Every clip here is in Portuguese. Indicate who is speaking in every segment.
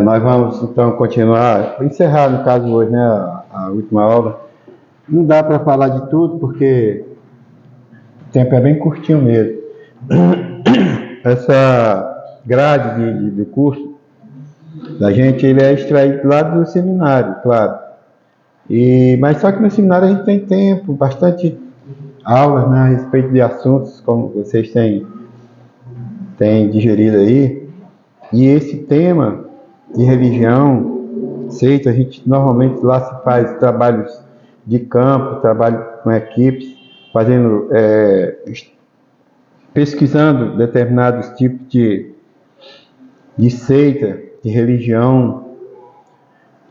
Speaker 1: Nós vamos então continuar, encerrar no caso hoje, né, a última aula. Não dá para falar de tudo porque o tempo é bem curtinho mesmo. Essa grade de curso da gente, ele é extraído lá do seminário, claro. Mas só que no seminário a gente tem tempo, bastante aulas, né, a respeito de assuntos como vocês têm digerido aí. E esse tema de religião, seita, a gente normalmente lá se faz trabalhos de campo, trabalho com equipes, fazendo, pesquisando determinados tipos de seita, de religião.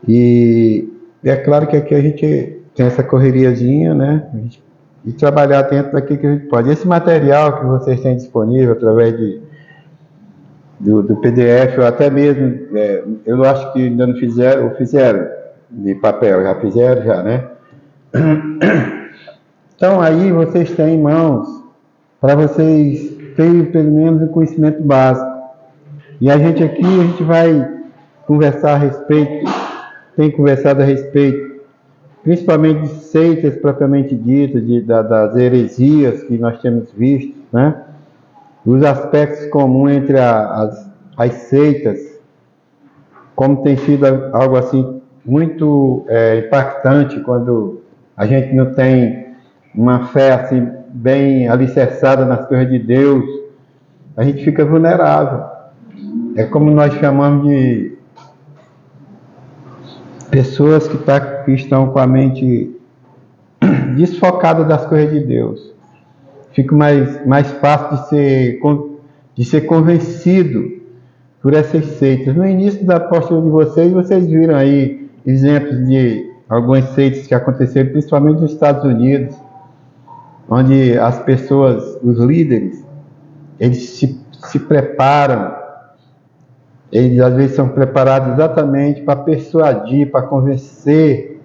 Speaker 1: E é claro que aqui a gente tem essa correriazinha, né? E trabalhar dentro daquilo que a gente pode. Esse material que vocês têm disponível através do PDF, ou até mesmo, eu acho que ainda não fizeram, ou fizeram de papel, já fizeram, né? Então aí vocês têm em mãos para vocês terem pelo menos o conhecimento básico. E a gente aqui, a gente vai conversar a respeito, tem conversado a respeito, principalmente de seitas propriamente ditas, das heresias que nós temos visto, né? Os aspectos comuns entre as seitas, como tem sido algo assim muito impactante quando a gente não tem uma fé assim bem alicerçada nas coisas de Deus, a gente fica vulnerável. É como nós chamamos de pessoas que estão com a mente desfocada das coisas de Deus. Fica mais fácil de ser convencido por essas seitas. No início da apóstola de vocês viram aí exemplos de algumas seitas que aconteceram, principalmente nos Estados Unidos, onde as pessoas, os líderes, eles se preparam, eles às vezes são preparados exatamente para persuadir, para convencer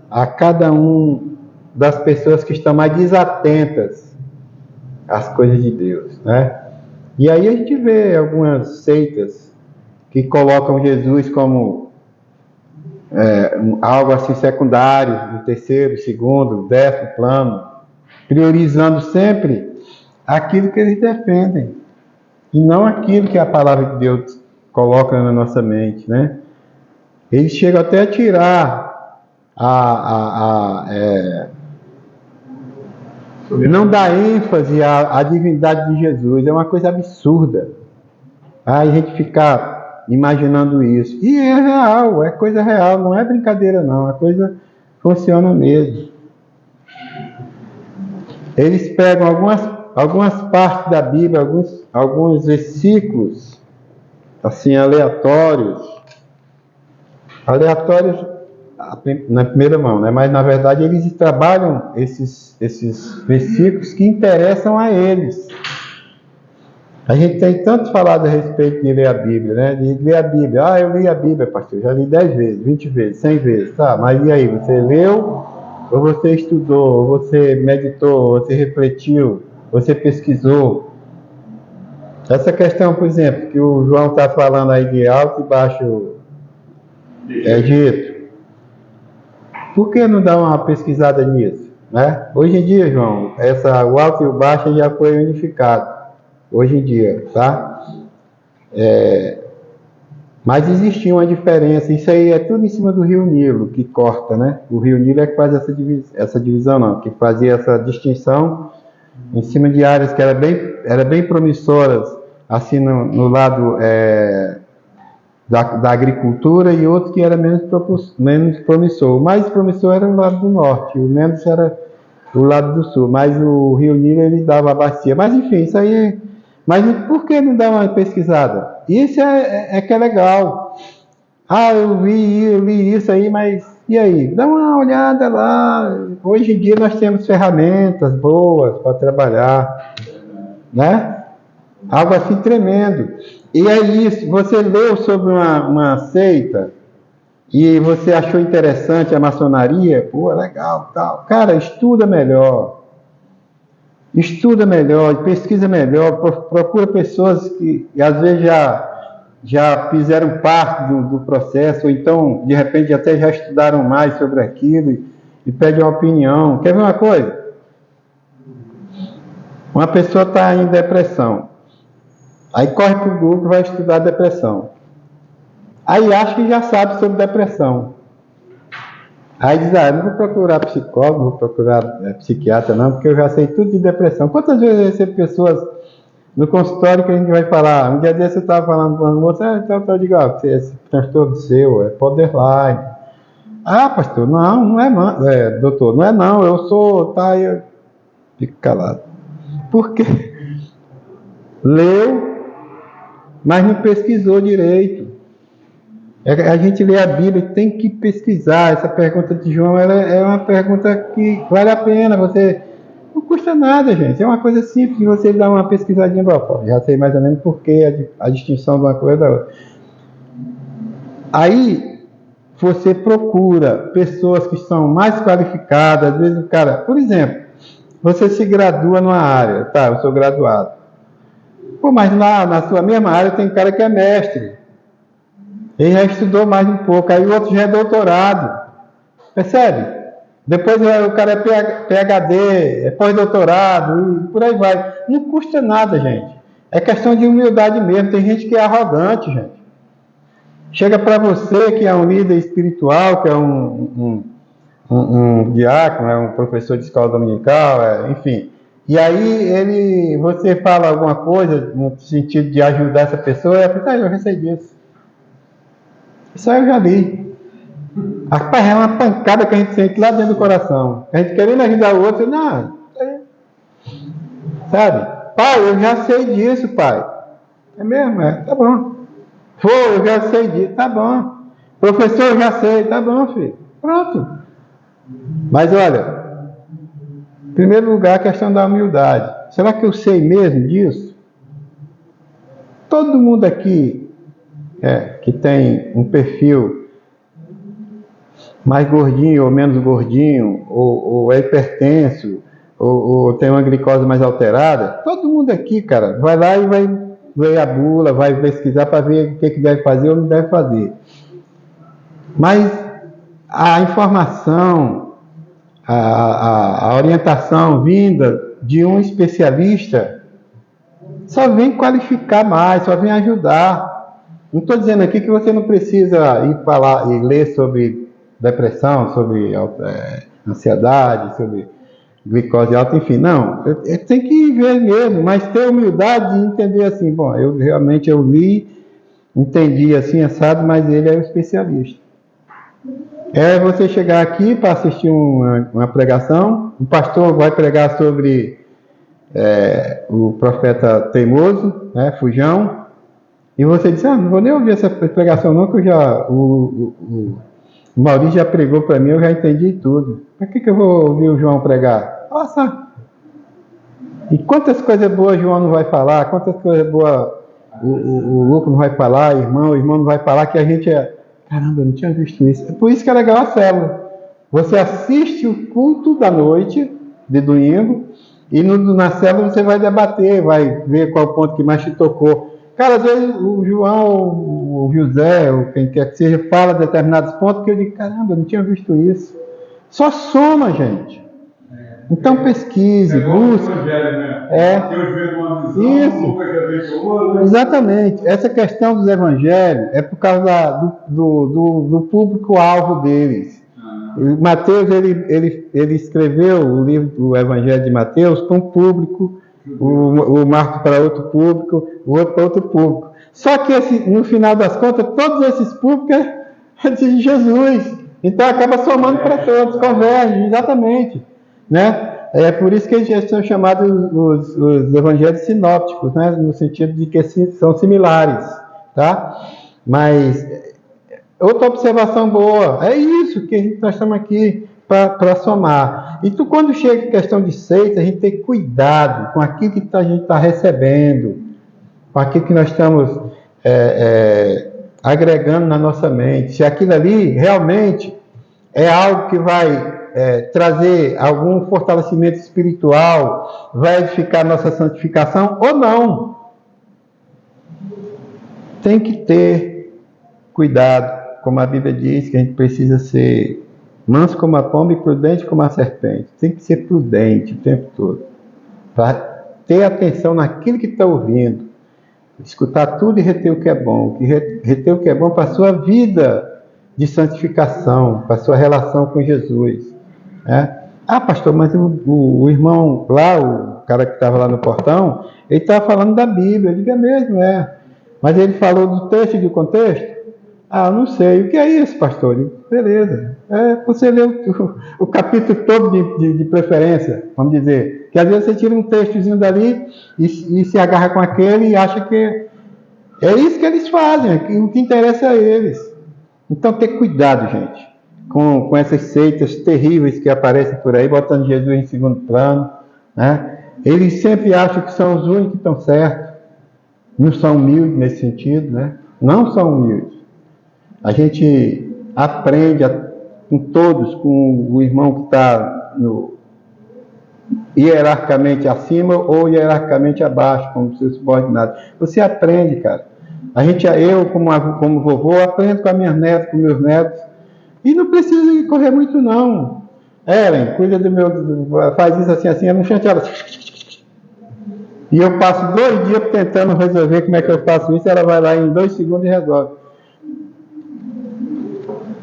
Speaker 1: a cada um das pessoas que estão mais desatentas às coisas de Deus, né? E aí a gente vê algumas seitas que colocam Jesus como algo assim secundário, no terceiro, segundo, 10º plano, priorizando sempre aquilo que eles defendem e não aquilo que a palavra de Deus coloca na nossa mente, né? Eles chegam até a tirar não dá ênfase à divindade de Jesus. É uma coisa absurda. Aí a gente fica imaginando isso. E é real, é coisa real, não é brincadeira não, a coisa funciona mesmo. Eles pegam algumas partes da Bíblia, alguns versículos, assim, aleatórios na primeira mão, né? Mas na verdade eles trabalham esses versículos que interessam a eles. A gente tem tanto falado a respeito de ler a Bíblia, né? De ler a Bíblia. Eu li a Bíblia, pastor, já li 10 vezes, 20 vezes, 100 vezes, tá? Mas e aí, você leu, ou você estudou, ou você meditou, ou você refletiu, ou você pesquisou? Essa questão, por exemplo, que o João está falando aí de alto e baixo Egito, por que não dar uma pesquisada nisso, né? Hoje em dia, João, o alto e o baixo já foi unificado, hoje em dia, tá? Mas existia uma diferença, isso aí é tudo em cima do Rio Nilo, que corta, né? O Rio Nilo é que faz essa divisão, não, que fazia essa distinção em cima de áreas que eram bem promissoras, assim, no lado da agricultura, e outro que era menos promissor. O mais promissor era o lado do norte, o menos era o lado do sul, mas o Rio Nilo ele dava a bacia. Mas enfim, isso aí... Mas por que não dar uma pesquisada? Isso que é legal. Eu li isso aí, mas e aí? Dá uma olhada lá. Hoje em dia nós temos ferramentas boas para trabalhar, né? Algo assim tremendo. E é isso, você leu sobre uma seita e você achou interessante a maçonaria, legal, tal. Cara, estuda melhor, pesquisa melhor, procura pessoas que às vezes já fizeram parte do processo, ou então, de repente, até já estudaram mais sobre aquilo e pedem uma opinião. Quer ver uma coisa? Uma pessoa está em depressão, aí corre para o Google e vai estudar depressão. Aí acha que já sabe sobre depressão. Aí diz, não vou procurar psicólogo, não vou procurar psiquiatra não, porque eu já sei tudo de depressão. Quantas vezes eu recebo pessoas no consultório que a gente vai falar? Um dia desse eu estava falando com uma moça, então eu digo, esse transtorno seu é borderline. Pastor, não é, doutor, não é não, eu sou, eu fico calado. Por quê? Leu, mas não pesquisou direito. A gente lê a Bíblia e tem que pesquisar. Essa pergunta de João é uma pergunta que vale a pena. Não custa nada, gente. É uma coisa simples que você dá uma pesquisadinha. Já sei mais ou menos por que a distinção de uma coisa da outra. Aí você procura pessoas que são mais qualificadas. Às vezes o cara, por exemplo, você se gradua numa área. Tá, eu sou graduado. Mas lá na sua mesma área tem cara que é mestre. Ele já estudou mais um pouco, aí o outro já é doutorado. Percebe? Depois o cara é PhD, é pós-doutorado, e por aí vai. Não custa nada, gente. É questão de humildade mesmo. Tem gente que é arrogante, gente. Chega para você que é um líder espiritual, que é um diácono, é um professor de escola dominical, enfim. E aí você fala alguma coisa no sentido de ajudar essa pessoa, e a pessoa, eu já sei disso. Isso aí eu já li. Rapaz, é uma pancada que a gente sente lá dentro do coração. A gente querendo ajudar o outro, não. Sabe? Pai, eu já sei disso, pai. É mesmo? Tá bom. Eu já sei disso, tá bom. Professor, eu já sei, tá bom, filho. Pronto. Mas olha, em primeiro lugar, a questão da humildade. Será que eu sei mesmo disso? Todo mundo aqui que tem um perfil mais gordinho ou menos gordinho, ou é hipertenso, ou tem uma glicose mais alterada, todo mundo aqui, cara, vai lá e vai ler a bula, vai pesquisar para ver o que deve fazer ou não deve fazer. Mas a informação, a orientação vinda de um especialista só vem qualificar mais, só vem ajudar. Não estou dizendo aqui que você não precisa ir falar e ler sobre depressão, sobre ansiedade, sobre glicose alta, enfim, não. Tem que ver mesmo, mas ter humildade de entender assim, bom, eu li, entendi assim, assado, mas ele é o especialista. É você chegar aqui para assistir uma pregação, o pastor vai pregar sobre o profeta teimoso, Fujão, e você diz, não vou nem ouvir essa pregação não, que o Maurício já pregou para mim, eu já entendi tudo. Para que eu vou ouvir o João pregar? Nossa! E quantas coisas boas o João não vai falar, quantas coisas boas o Lucas não vai falar, o irmão não vai falar, que a gente caramba, eu não tinha visto isso. É por isso que é legal a célula. Você assiste o culto da noite, de domingo, e na célula você vai debater, vai ver qual ponto que mais te tocou. Cara, às vezes o João, o José, ou quem quer que seja, fala determinados pontos que eu digo, caramba, eu não tinha visto isso. Só soma, gente. Então pesquise, busque. Isso. Exatamente. Essa questão dos evangelhos é por causa do público-alvo deles. Mateus, ele escreveu o livro do Evangelho de Mateus para um público, o Marcos para outro público, o outro para outro público. Só que no final das contas, todos esses públicos é de Jesus. Então acaba somando para todos, converge, exatamente. Né? É por isso que eles são chamados os evangelhos sinópticos, né? No sentido de que são similares. Tá? Mas outra observação boa, é isso que nós estamos aqui para somar. E quando chega a questão de seita, a gente tem cuidado com aquilo que a gente está recebendo, com aquilo que nós estamos agregando na nossa mente. Se aquilo ali realmente é algo que vai trazer algum fortalecimento espiritual, vai edificar nossa santificação ou não. tem que ter cuidado, como a Bíblia diz, que a gente precisa ser manso como a pomba e prudente como a serpente. Tem que ser prudente o tempo todo, para ter atenção naquilo que está ouvindo, escutar tudo e reter o que é bom, reter o que é bom para a sua vida de santificação, para a sua relação com Jesus, né? Ah, pastor, mas o irmão lá, o cara que estava lá no portão, ele estava falando da Bíblia. Eu digo, é mesmo, é. Mas ele falou do texto e do contexto? Ah, não sei. O que é isso, pastor? Eu digo, beleza. Você lê o capítulo todo de preferência, vamos dizer. Que às vezes você tira um textozinho dali e se agarra com aquele e acha que é isso que eles fazem, o que interessa a eles. Então, ter cuidado, gente, com essas seitas terríveis que aparecem por aí, botando Jesus em segundo plano, né? Eles sempre acham que são os únicos que estão certos, não são humildes nesse sentido, né? Não são humildes. A gente aprende com todos, com o irmão que está hierarquicamente acima ou hierarquicamente abaixo, como seu subordinado. Você aprende, cara. Eu, como vovô, aprendo com as minhas netas, com meus netos. E não precisa correr muito, não. Ellen, cuida do meu... Faz isso assim, assim, no chante, ela... E eu passo 2 dias tentando resolver como é que eu faço isso, ela vai lá em 2 segundos e resolve.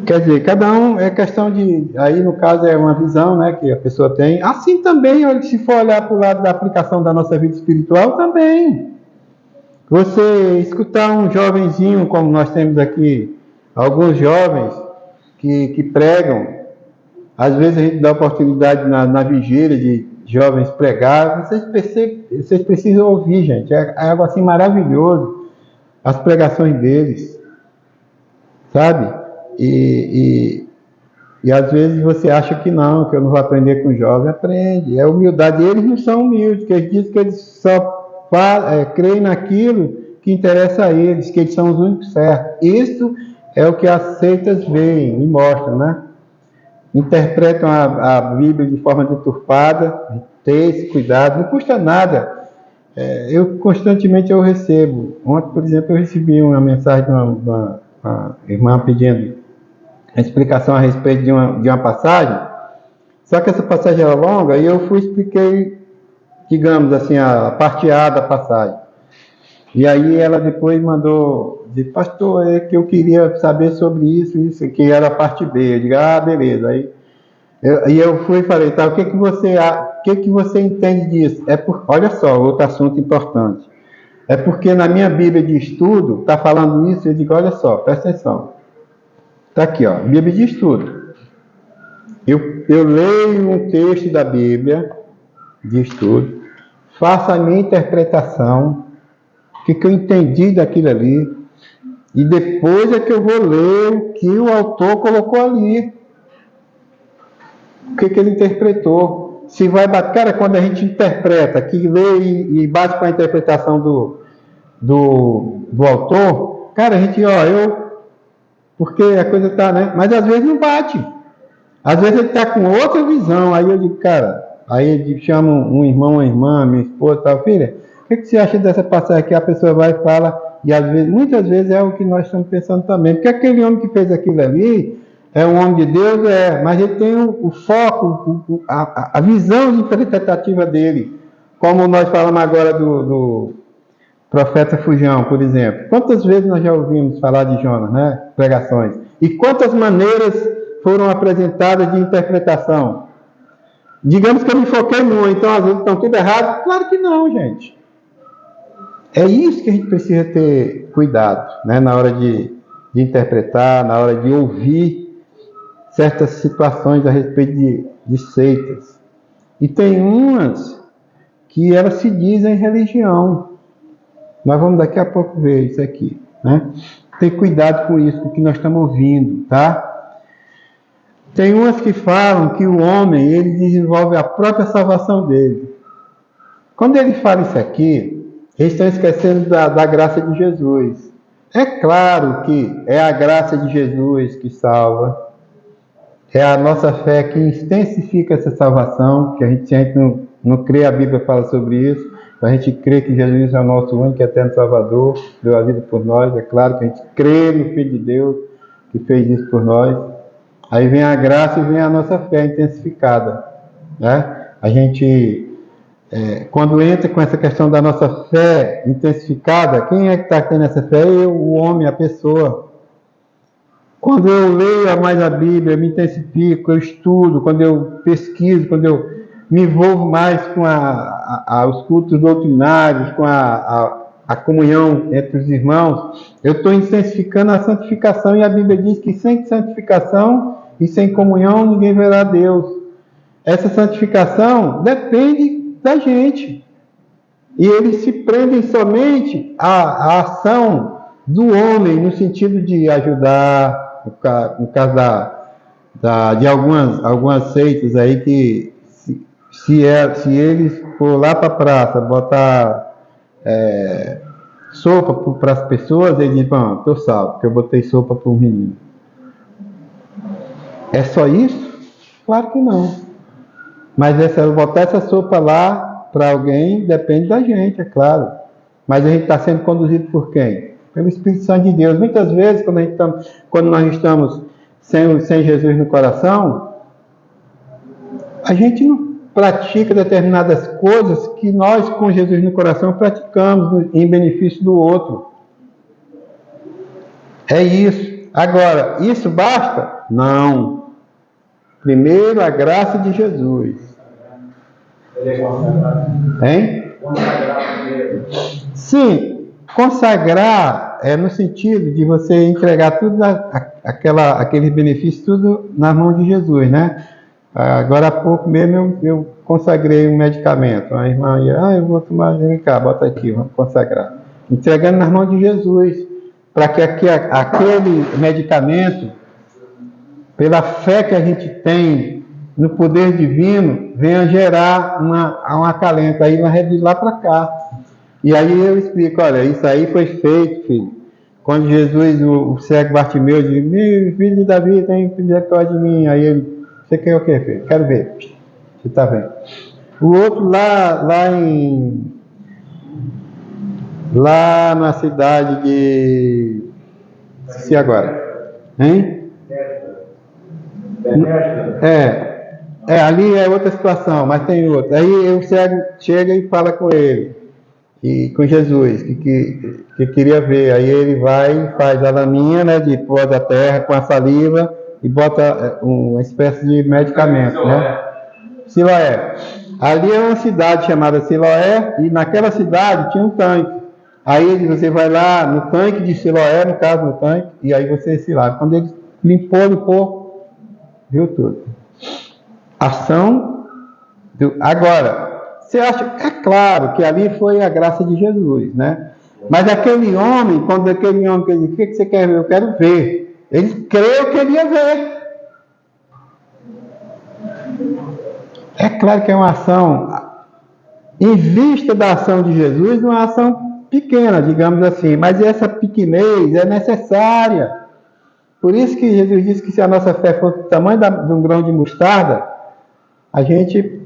Speaker 1: Quer dizer, cada um é questão de... Aí, no caso, é uma visão, né, que a pessoa tem. Assim também, se for olhar para o lado da aplicação da nossa vida espiritual, também. Você escutar um jovenzinho, como nós temos aqui, alguns jovens que pregam, às vezes a gente dá oportunidade na vigília de jovens pregar, vocês precisam ouvir, gente, é algo assim maravilhoso, as pregações deles, sabe? E às vezes você acha que eu não vou aprender com jovem, aprende, é humildade, eles não são humildes, porque eles dizem que eles só creem naquilo que interessa a eles, que eles são os únicos certos. Isso é o que as seitas veem e mostram, né? Interpretam a Bíblia de forma deturpada, ter esse cuidado, não custa nada. Constantemente eu recebo. Ontem, por exemplo, eu recebi uma mensagem de uma irmã pedindo explicação a respeito de uma passagem, só que essa passagem era longa e eu expliquei, digamos assim, a parte A da passagem. E aí ela depois mandou dizer, pastor, é que eu queria saber sobre isso, que era a parte B. Eu digo, beleza. Aí eu fui e falei, tá, o que que você entende disso? Olha só, outro assunto importante. É porque na minha Bíblia de estudo, está falando isso, eu digo, olha só, presta atenção. Está aqui, ó, Bíblia de estudo. Eu leio um texto da Bíblia de estudo, faço a minha interpretação, o que eu entendi daquilo ali, e depois é que eu vou ler o que o autor colocou ali, o que ele interpretou. Se vai bater, cara, quando a gente interpreta, que lê e bate com a interpretação do autor, cara, a gente, porque a coisa está, né? Mas às vezes não bate. Às vezes ele está com outra visão, aí eu digo, cara, aí eu chamo um irmão, uma irmã, minha esposa, tal, filha, o que você acha dessa passagem que a pessoa vai e fala, e às vezes, muitas vezes é o que nós estamos pensando também, porque aquele homem que fez aquilo ali é um homem de Deus, mas ele tem o foco, a visão interpretativa dele, como nós falamos agora do profeta Fujão, por exemplo. Quantas vezes nós já ouvimos falar de Jonas, né? Pregações. E quantas maneiras foram apresentadas de interpretação? Digamos que eu me foquei numa, então às vezes estão tudo errado. Claro que não, gente. É isso que a gente precisa ter cuidado, né? Na hora de interpretar, na hora de ouvir certas situações a respeito de seitas. E tem umas que elas se dizem religião. Nós vamos daqui a pouco ver isso aqui, né? Ter cuidado com isso, com o que nós estamos ouvindo, tá? Tem umas que falam que o homem, ele desenvolve a própria salvação dele. Quando ele fala isso aqui, eles estão esquecendo da graça de Jesus. É claro que é a graça de Jesus que salva. É a nossa fé que intensifica essa salvação, que a gente não crê, a Bíblia fala sobre isso. para a gente crer que Jesus é o nosso único e eterno Salvador, deu a vida por nós. É claro que a gente crê no Filho de Deus, que fez isso por nós. Aí vem a graça e vem a nossa fé intensificada, né? A gente, quando entra com essa questão da nossa fé intensificada, quem é que está tendo essa fé? Eu, o homem, a pessoa. Quando eu leio mais a Bíblia, eu me intensifico, eu estudo, quando eu pesquiso, quando eu me envolvo mais com os cultos doutrinários, com a comunhão entre os irmãos, eu estou intensificando a santificação, e a Bíblia diz que sem santificação e sem comunhão ninguém verá Deus. Essa santificação depende da gente, e eles se prendem somente à ação do homem, no sentido de ajudar, no caso de algumas seitas aí que se eles for lá para a praça botar sopa para as pessoas, eles dizem, bom, estou salvo, porque eu botei sopa para um menino. É só isso? Claro que não. Mas botar essa sopa lá para alguém depende da gente, é claro. Mas a gente está sendo conduzido por quem? Pelo Espírito Santo de Deus. Muitas vezes, quando nós estamos sem Jesus no coração, a gente não pratica determinadas coisas que nós, com Jesus no coração, praticamos em benefício do outro. É isso. Agora, isso basta? Não. Primeiro, a graça de Jesus. Hein? Sim, consagrar é no sentido de você entregar tudo aquele benefício, tudo nas mãos de Jesus, né? Agora há pouco mesmo eu consagrei um medicamento. A irmã ia, eu vou tomar, vem cá, bota aqui, vamos consagrar. Entregando nas mãos de Jesus, para que aquele medicamento, pela fé que a gente tem no poder divino, venha gerar um acalento. Aí nós de lá para cá. E aí eu explico, olha, isso aí foi feito, filho. Quando Jesus, o cego Bartimeu, diz, meu filho de Davi, tem misericórdia de mim. Aí ele, você quer o quê, filho? Quero ver. Você está vendo? O outro lá na cidade de... Esqueci agora. Hein? Ali é outra situação, mas tem outra. Aí o cego chega e fala com ele, e com Jesus, que queria ver. Aí ele vai e faz a laminha, né, de pó da terra com a saliva e bota uma espécie de medicamento, né? Siloé. Ali é uma cidade chamada Siloé, e naquela cidade tinha um tanque. Aí você vai lá no tanque de Siloé, no caso no tanque, e aí você se lava. Quando ele limpou, viu tudo. Ação. Agora, você acha, é claro que ali foi a graça de Jesus, né? Mas aquele homem, quando aquele homem diz, o que você quer ver? Eu quero ver. Ele creu que ele ia ver. É claro que é uma ação, em vista da ação de Jesus, uma ação pequena, digamos assim, mas essa pequenez é necessária. Por isso que Jesus disse que se a nossa fé fosse do tamanho de um grão de mostarda, a gente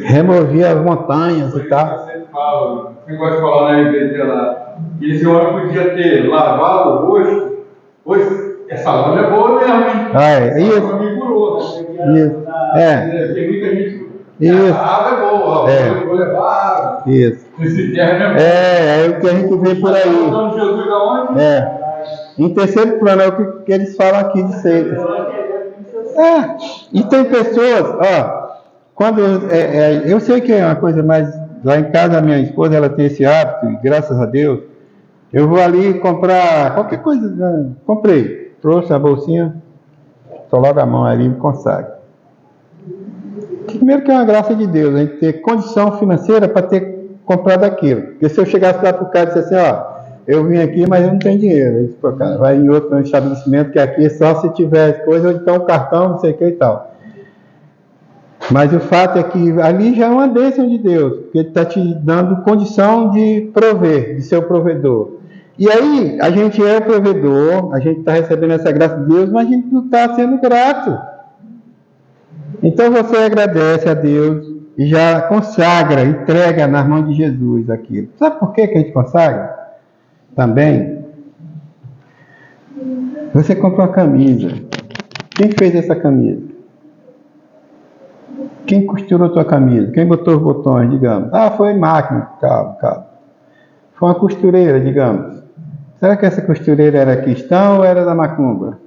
Speaker 1: removia as montanhas e tal.
Speaker 2: Você gosta de falar na igreja lá, que esse homem podia ter lavado o rosto, pois essa lama é boa mesmo, hein?
Speaker 1: Isso.
Speaker 2: Me curou.
Speaker 1: Isso.
Speaker 2: Tem muita gente que a água é boa, eu vou levar água.
Speaker 1: Isso.
Speaker 2: Esse terra
Speaker 1: é o que a gente vê por aí.
Speaker 2: Jesus aonde?
Speaker 1: Em terceiro plano, é o que eles falam aqui de seitas. E tem pessoas, quando eu sei que é uma coisa, mas lá em casa a minha esposa, ela tem esse hábito, e graças a Deus, eu vou ali comprar qualquer coisa, né? Comprei, trouxe a bolsinha, coloco a mão ali e me consagro. Primeiro que é uma graça de Deus, a gente ter condição financeira para ter comprado aquilo. Porque se eu chegasse lá para o cara e dissesse assim, eu vim aqui, mas eu não tenho dinheiro. Aí, pô, cara, vai em outro estabelecimento, que aqui é só se tiver coisa, ou então um cartão, não sei o que e tal. Mas o fato é que ali já é uma bênção de Deus, porque Ele está te dando condição de prover, de ser o provedor. E aí, a gente é o provedor, a gente está recebendo essa graça de Deus, mas a gente não está sendo grato. Então você agradece a Deus e já consagra, entrega nas mãos de Jesus aquilo. Sabe por que a gente consagra? Também, você compra uma camisa. Quem fez essa camisa? Quem costurou tua camisa? Quem botou os botões, digamos? Ah, foi máquina, calma. Foi uma costureira, digamos. Será que essa costureira era cristã ou era da macumba?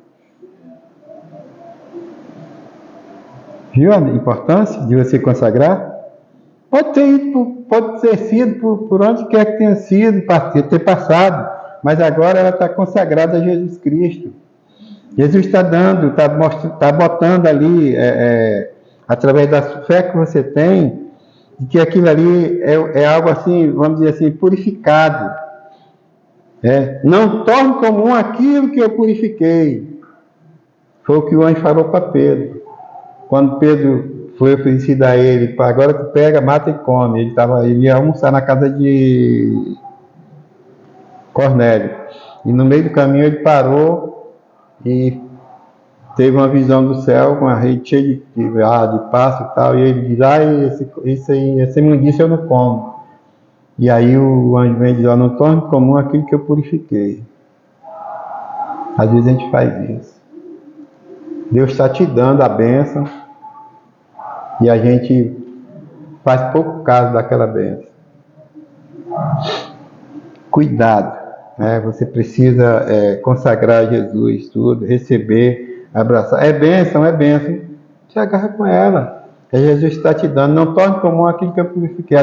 Speaker 1: Viu a importância de você consagrar? Pode ter sido por onde quer que tenha sido, ter passado, mas agora ela está consagrada a Jesus Cristo. Jesus está dando, está botando ali, através da fé que você tem, que aquilo ali é algo assim, vamos dizer assim, purificado. Não torne comum aquilo que eu purifiquei. Foi o que o anjo falou para Pedro. Quando Pedro foi oferecido a ele, agora tu pega, mata e come. Ele ia almoçar na casa de Cornélio. E no meio do caminho ele parou e teve uma visão do céu com a rede cheia de pássaro e tal. E ele diz, essa imundícia eu não como. E aí o anjo vem e diz, não torne comum aquilo que eu purifiquei. Às vezes a gente faz isso. Deus está te dando a bênção e a gente faz pouco caso daquela bênção. Cuidado, né? Você precisa consagrar a Jesus, tudo, receber, abraçar. É bênção, se agarra com ela. Jesus está te dando, não torne comum aquilo que eu purifiquei.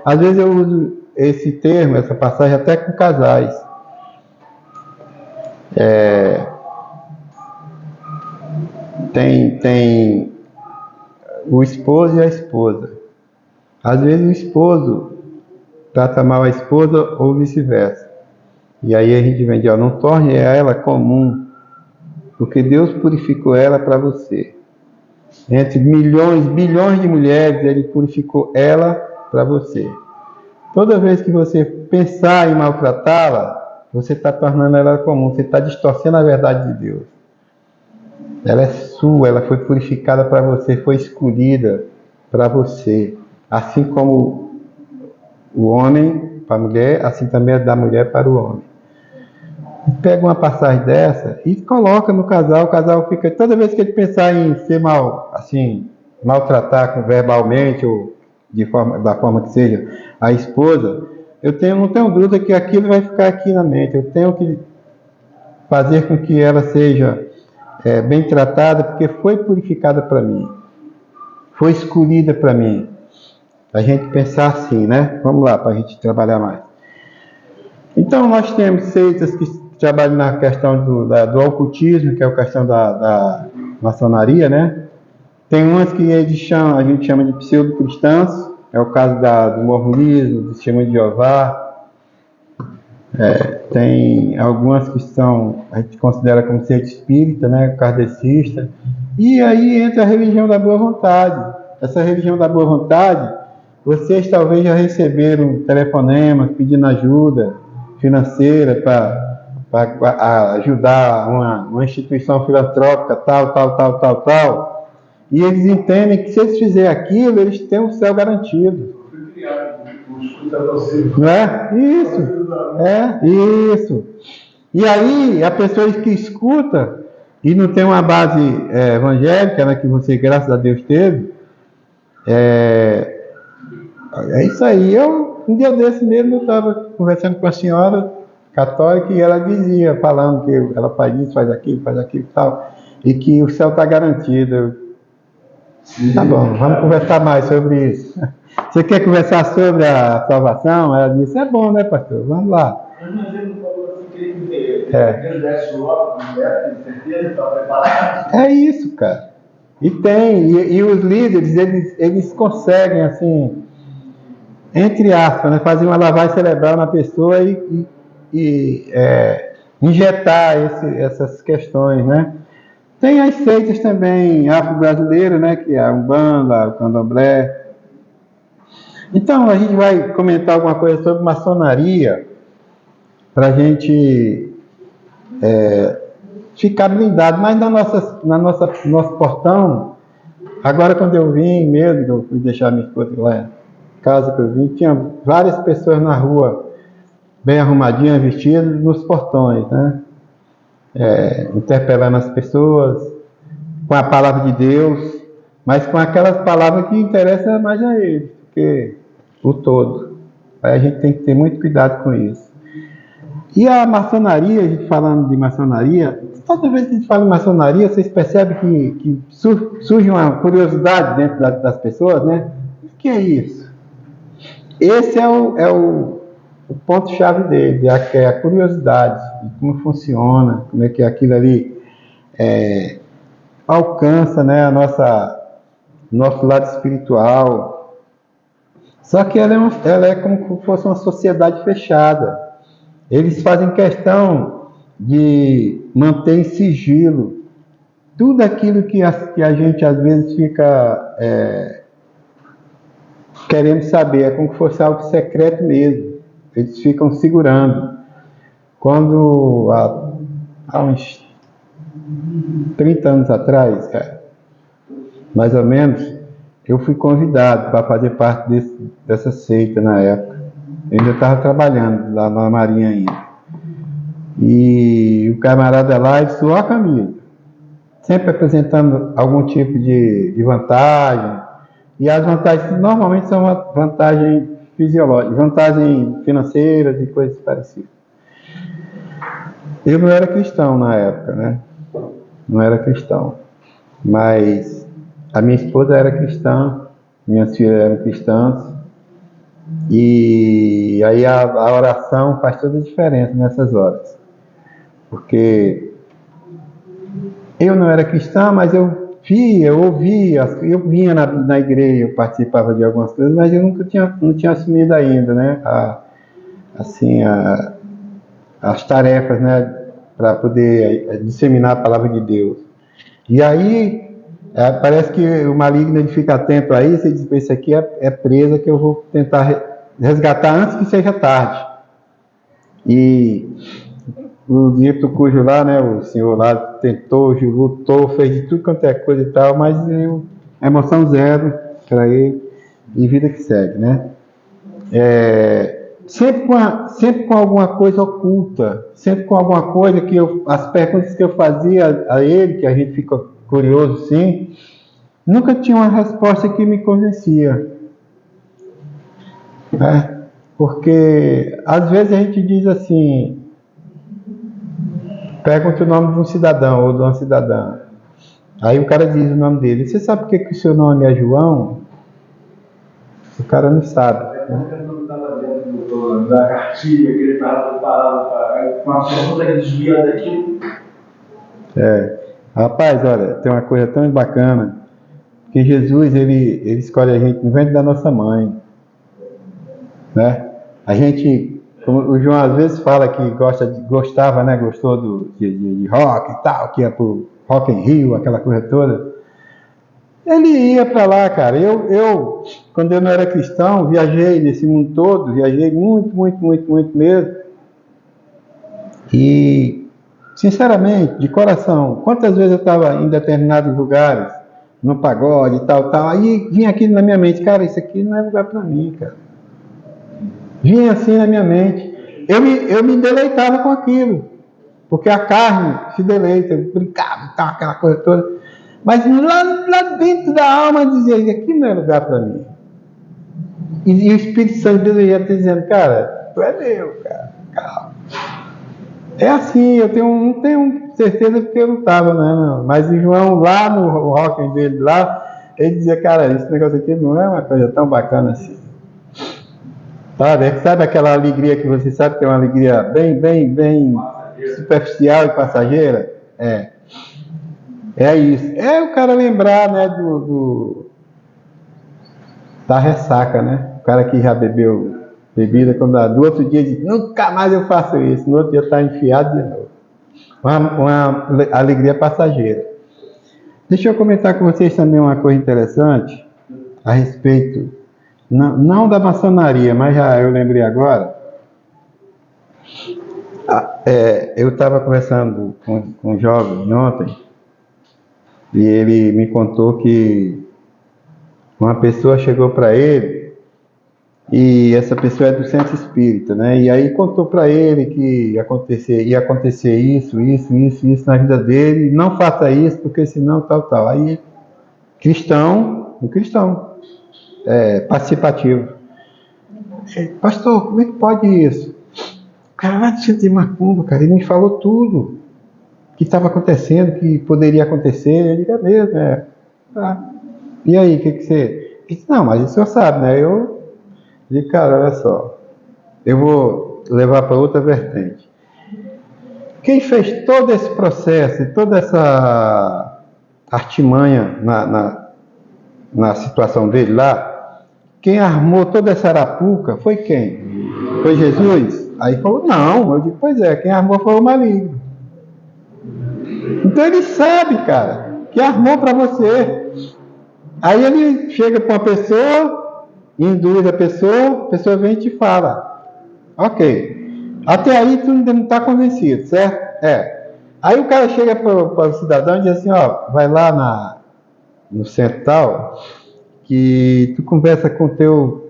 Speaker 1: Às vezes eu uso esse termo, essa passagem até com casais. Tem o esposo e a esposa. Às vezes o esposo trata mal a esposa ou vice-versa. E aí a gente vem de, não torne ela comum, porque Deus purificou ela para você. Entre milhões, bilhões de mulheres, Ele purificou ela para você. Toda vez que você pensar em maltratá-la, você está tornando ela comum, você está distorcendo a verdade de Deus. Ela é sua, ela foi purificada para você, foi escolhida para você. Assim como o homem para a mulher, assim também é da mulher para o homem. Pega uma passagem dessa e coloca no casal, o casal fica, toda vez que ele pensar em ser maltratar verbalmente ou da forma que seja a esposa, não tenho dúvida que aquilo vai ficar aqui na mente. Eu tenho que fazer com que ela seja bem tratada, porque foi purificada para mim, foi escolhida para mim. A gente pensar assim, né? Vamos lá, para a gente trabalhar mais. Então, nós temos seitas que trabalham na questão do ocultismo, que é a questão da maçonaria, né? Tem umas que a gente chama de pseudo-cristãs, é o caso do mormonismo, do Testemunho de Jeová. Tem algumas que a gente considera como seita espírita, né? Kardecista. E aí entra a religião da boa vontade. Essa religião da boa vontade, vocês talvez já receberam telefonemas pedindo ajuda financeira para ajudar uma instituição filantrópica, tal. E eles entendem que se eles fizerem aquilo, eles têm o céu garantido. Não é? Isso. E aí, a pessoa que escuta e não tem uma base evangélica, né, que você, graças a Deus, teve, é isso aí. Um dia desse mesmo, eu estava conversando com a senhora católica e ela dizia, falando que ela faz isso, faz aquilo e tal, e que o céu está garantido. Tá bom, vamos conversar mais sobre isso. Você quer conversar sobre a salvação? Ela disse, é bom, né, pastor? Vamos lá. É isso, cara. E os líderes, eles conseguem, assim, entre aspas, né, fazer uma lavagem cerebral na pessoa e injetar essas questões, né? Tem as seitas também afro-brasileiras, né, que é a Umbanda, o Candomblé. Então, a gente vai comentar alguma coisa sobre maçonaria para a gente ficar blindado. Mas no nosso portão Agora, quando eu vim mesmo, eu fui deixar minha esposa lá em casa que eu vim, tinha várias pessoas na rua, bem arrumadinhas, vestidas, nos portões, né? Interpelando as pessoas com a palavra de Deus, mas com aquelas palavras que interessam mais a eles, porque o todo. Aí a gente tem que ter muito cuidado com isso. E a maçonaria, a gente falando de maçonaria, toda vez que a gente fala em maçonaria, vocês percebem que surge uma curiosidade dentro das pessoas, né? O que é isso? Esse é o ponto-chave dele, que é a curiosidade de como funciona, como é que aquilo ali alcança, né, nosso lado espiritual. Só que ela é como se fosse uma sociedade fechada. Eles fazem questão de manter em sigilo tudo aquilo que a gente às vezes fica querendo saber, é como se fosse algo secreto mesmo. Eles ficam segurando. Quando há uns 30 anos atrás, cara, mais ou menos, eu fui convidado para fazer parte dessa seita na época. Eu ainda estava trabalhando lá na Marinha ainda. E o camarada lá, ele suou a camisa, sempre apresentando algum tipo de vantagem. E as vantagens normalmente são vantagens fisiológicas, vantagens financeiras e coisas parecidas. Eu não era cristão na época, né? Não era cristão. Mas a minha esposa era cristã, minhas filhas eram cristãs. E aí a oração faz toda a diferença nessas horas. Porque eu não era cristão, mas eu ouvia, eu vinha na igreja, eu participava de algumas coisas, mas eu não tinha assumido ainda, né, as tarefas, né, para poder disseminar a palavra de Deus. E aí, parece que o maligno ele fica atento a isso e diz, isso aqui é presa que eu vou tentar resgatar antes que seja tarde. E o dito cujo lá, né, o senhor lá tentou, lutou, fez de tudo quanto é coisa e tal, mas emoção zero para ele e vida que segue, né? Sempre com alguma coisa oculta, sempre com alguma coisa que as perguntas que eu fazia a ele, que a gente fica curioso sim, nunca tinha uma resposta que me convencia, né? Porque às vezes a gente diz assim, pergunta o nome de um cidadão ou de uma cidadã. Aí o cara diz o nome dele. Você sabe por que o seu nome é João? O cara não sabe. Né?
Speaker 3: Da cartilha que ele estava preparado para uma pergunta que desvia daquilo.
Speaker 1: Rapaz, olha, tem uma coisa tão bacana que Jesus ele escolhe a gente no ventre da nossa mãe, né? A gente, como o João às vezes fala que gostava, né? Gostou de rock e tal, que ia pro Rock in Rio, aquela coisa toda. Ele ia para lá, cara. Eu, quando eu não era cristão, viajei nesse mundo todo, viajei muito, muito, muito, muito mesmo. E, sinceramente, de coração, quantas vezes eu estava em determinados lugares, no pagode e tal, aí vinha aquilo na minha mente, cara, isso aqui não é lugar para mim, cara. Vinha assim na minha mente. Eu me deleitava com aquilo, porque a carne se deleita, eu brincava e tal, aquela coisa toda. Mas lá dentro da alma dizia, aqui não é lugar para mim. E o Espírito Santo de Deus já está dizendo, cara, tu é meu, cara, calma. É assim, eu não tenho certeza porque eu não estava, né, não. Mas o João lá no rock dele lá, ele dizia, cara, esse negócio aqui não é uma coisa tão bacana assim. Sabe aquela alegria que você sabe que é uma alegria bem superficial e passageira? É isso. É o cara lembrar, né, da ressaca, né? O cara que já bebeu bebida, do outro dia diz, nunca mais eu faço isso. No outro dia está enfiado de novo. Uma alegria passageira. Deixa eu comentar com vocês também uma coisa interessante a respeito, não da maçonaria, mas já eu lembrei agora. Eu estava conversando com um jovem ontem, e ele me contou que uma pessoa chegou para ele, e essa pessoa é do centro espírita, né? E aí contou para ele que ia acontecer isso na vida dele, não faça isso, porque senão tal. Aí, um cristão, participativo. Pastor, como é que pode isso? O cara lá do centro de macumba, cara, ele me falou tudo que estava acontecendo, que poderia acontecer. Eu digo, é mesmo, E aí, o que você... Ele disse, não, mas o senhor sabe, né? Eu digo, cara, olha só, eu vou levar para outra vertente. Quem fez todo esse processo, toda essa artimanha na situação dele lá, quem armou toda essa arapuca foi quem? Foi Jesus? Aí falou, não. Eu digo, pois é, quem armou foi o maligno. Então ele sabe, cara, que armou para você. Aí ele chega para uma pessoa, induz a pessoa vem e te fala, ok, até aí tu ainda não está convencido, certo? Aí o cara chega para o cidadão e diz assim, ó, vai lá no centro tal, que tu conversa com teu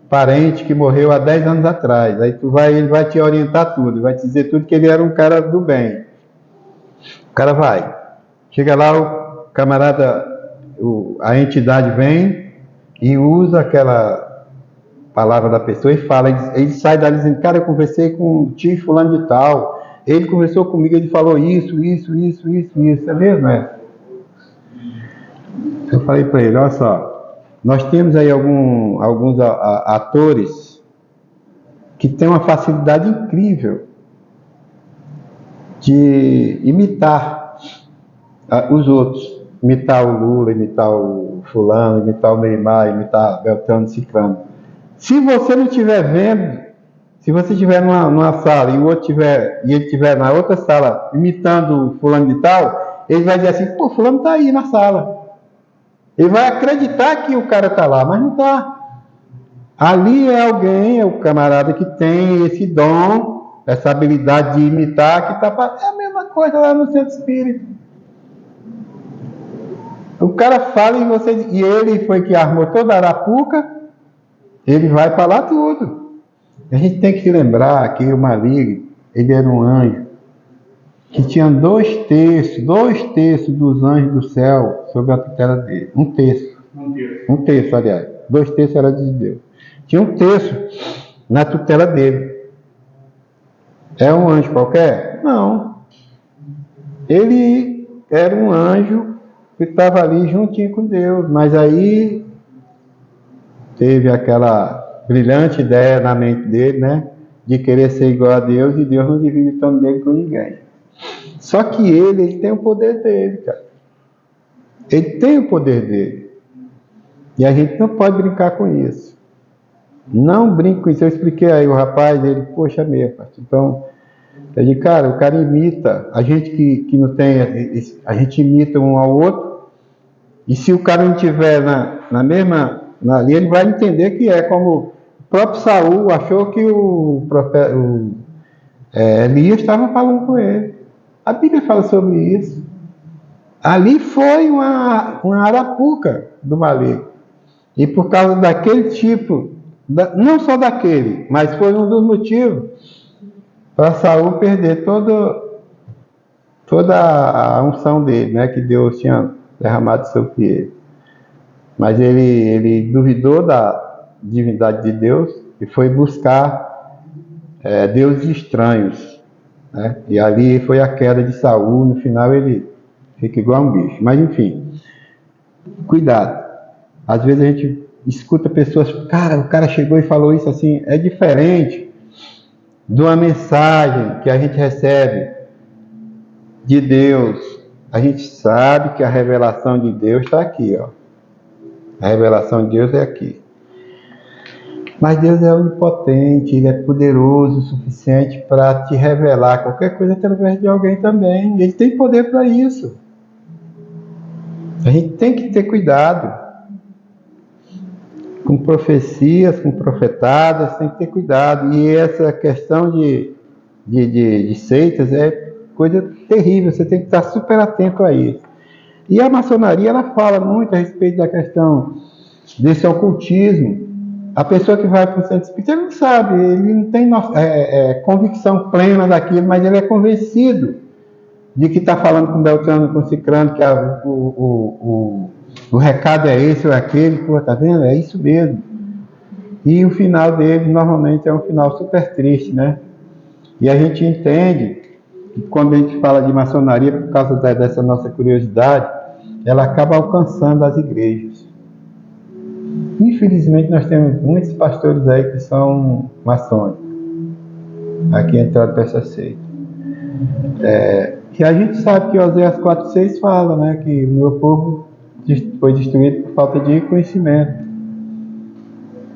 Speaker 1: parente que morreu há 10 anos atrás, aí ele vai te orientar tudo, vai te dizer tudo que ele era um cara do bem. O cara vai, chega lá, o camarada, a entidade vem e usa aquela palavra da pessoa e fala, ele sai dali dizendo, cara, eu conversei com o tio fulano de tal, ele conversou comigo, ele falou isso, é mesmo, Eu falei para ele, olha só, nós temos aí alguns atores que têm uma facilidade incrível de imitar os outros, imitar o Lula, imitar o fulano, imitar o Neymar, imitar Beltrano, Ciclano. Se você não estiver vendo, se você estiver numa sala e ele estiver na outra sala imitando o fulano de tal, ele vai dizer assim, pô, fulano está aí na sala. Ele vai acreditar que o cara está lá, mas não está. Ali é alguém, é o camarada que tem esse dom, essa habilidade de imitar, que está... É a mesma coisa lá no centro espírita. O cara fala e ele foi que armou toda a arapuca, ele vai falar tudo. A gente tem que se lembrar que o maligno, ele era um anjo, que tinha 2/3 dos anjos do céu sob a tutela dele. Um terço, aliás. 2/3 era de Deus. Tinha 1/3 na tutela dele. É um anjo qualquer? Não. Ele era um anjo que estava ali juntinho com Deus, mas aí teve aquela brilhante ideia na mente dele, né? De querer ser igual a Deus, e Deus não divide o trono dele com ninguém. Só que ele tem o poder dele, cara. Ele tem o poder dele. E a gente não pode brincar com isso. Não brinque com isso. Eu expliquei aí, o rapaz, ele, poxa mesmo, pastor. Então, eu digo, cara, o cara imita, a gente que não tem, a gente imita um ao outro, e se o cara não estiver na mesma, ali, ele vai entender que é como o próprio Saul achou que o profeta, Elias estava falando com ele. A Bíblia fala sobre isso. Ali foi uma arapuca do maligno. E por causa daquele tipo, não só daquele, mas foi um dos motivos para Saul perder toda a unção dele, né, que Deus tinha derramado sobre ele. Mas ele duvidou da divindade de Deus e foi buscar deuses estranhos, né? E ali foi a queda de Saul. No final ele fica igual a um bicho. Mas enfim, cuidado. Às vezes a gente escuta pessoas, cara, o cara chegou e falou isso assim. É diferente de uma mensagem que a gente recebe de Deus. A gente sabe que a revelação de Deus está aqui, ó. A revelação de Deus é aqui. Mas Deus é onipotente, Ele é poderoso o suficiente para te revelar qualquer coisa através de alguém também. Ele tem poder para isso. A gente tem que ter cuidado com profecias, com profetadas, tem que ter cuidado. E essa questão de seitas é coisa terrível, você tem que estar super atento a isso. E a maçonaria, ela fala muito a respeito da questão desse ocultismo. A pessoa que vai para o centro espírita, ele não sabe, ele não tem convicção plena daquilo, mas ele é convencido de que está falando com Beltrano, com Cicrano, que o recado é esse ou aquele, pô, tá vendo? É isso mesmo. E o final dele, normalmente, é um final super triste, né? E a gente entende que quando a gente fala de maçonaria, por causa dessa nossa curiosidade, ela acaba alcançando as igrejas. Infelizmente, nós temos muitos pastores aí que são maçônicos, aqui entrando para essa seita. E a gente sabe que Oséias 4,6 fala, né, que o meu povo foi destruído por falta de conhecimento.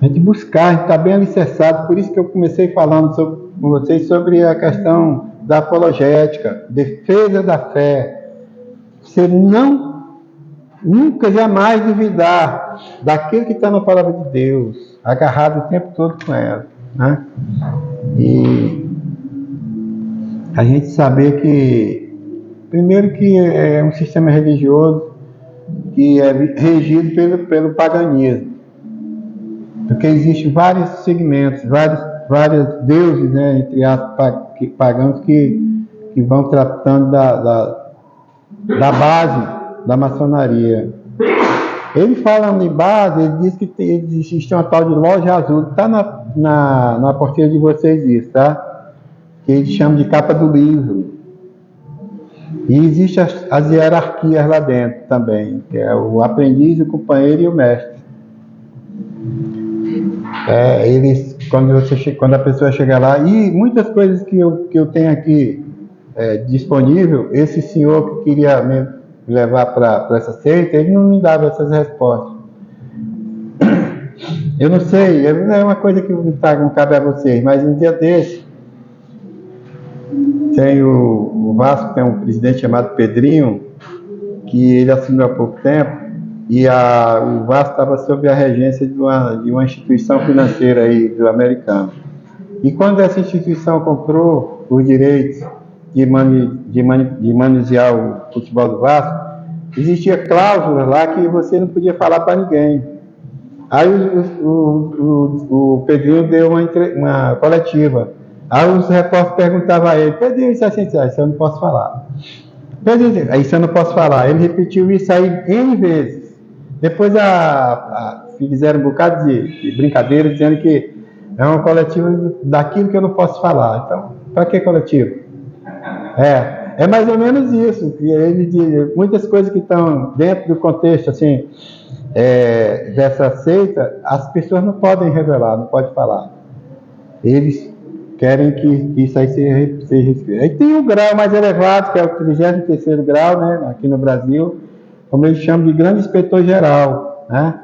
Speaker 1: A gente buscar, a gente está bem alicerçado, por isso que eu comecei falando com vocês sobre a questão da apologética, defesa da fé. Você nunca, jamais duvidar daquilo que está na palavra de Deus, agarrado o tempo todo com ela, né? E a gente saber que, primeiro, que é um sistema religioso que é regido pelo paganismo, porque existem vários segmentos, vários deuses, né, entre aspas, pagãos que vão tratando da base da maçonaria. Ele falando em base, ele diz que existe uma tal de loja azul, está na porteira de vocês isso, tá? Que eles chamam de capa do livro. E existem as hierarquias lá dentro também, que é o aprendiz, o companheiro e o mestre. Quando a pessoa chega lá, e muitas coisas que eu tenho aqui disponível, esse senhor que queria me levar para essa seita, ele não me dava essas respostas. Eu não sei, é uma coisa que não cabe a vocês, mas um dia desse, tem o Vasco tem um presidente chamado Pedrinho, que ele assinou há pouco tempo, e o Vasco estava sob a regência de uma instituição financeira aí do americano. E quando essa instituição comprou os direitos de manusear o futebol do Vasco, existia cláusulas lá que você não podia falar para ninguém. Aí o Pedrinho deu uma coletiva. Aí os repórteres perguntavam a ele: Pedrinho, isso eu não posso falar. Pedrinho, isso eu não posso falar. Ele repetiu isso aí N vezes. Depois fizeram um bocado de brincadeira, dizendo que é uma coletiva daquilo que eu não posso falar. Então, para que coletiva? É mais ou menos isso. Ele diz, muitas coisas que estão dentro do contexto assim, dessa seita, as pessoas não podem revelar, não podem falar. Eles querem que isso aí seja escrito. Aí tem um grau mais elevado, que é o 33º grau, né, aqui no Brasil, como eles chamam de grande inspetor geral, né?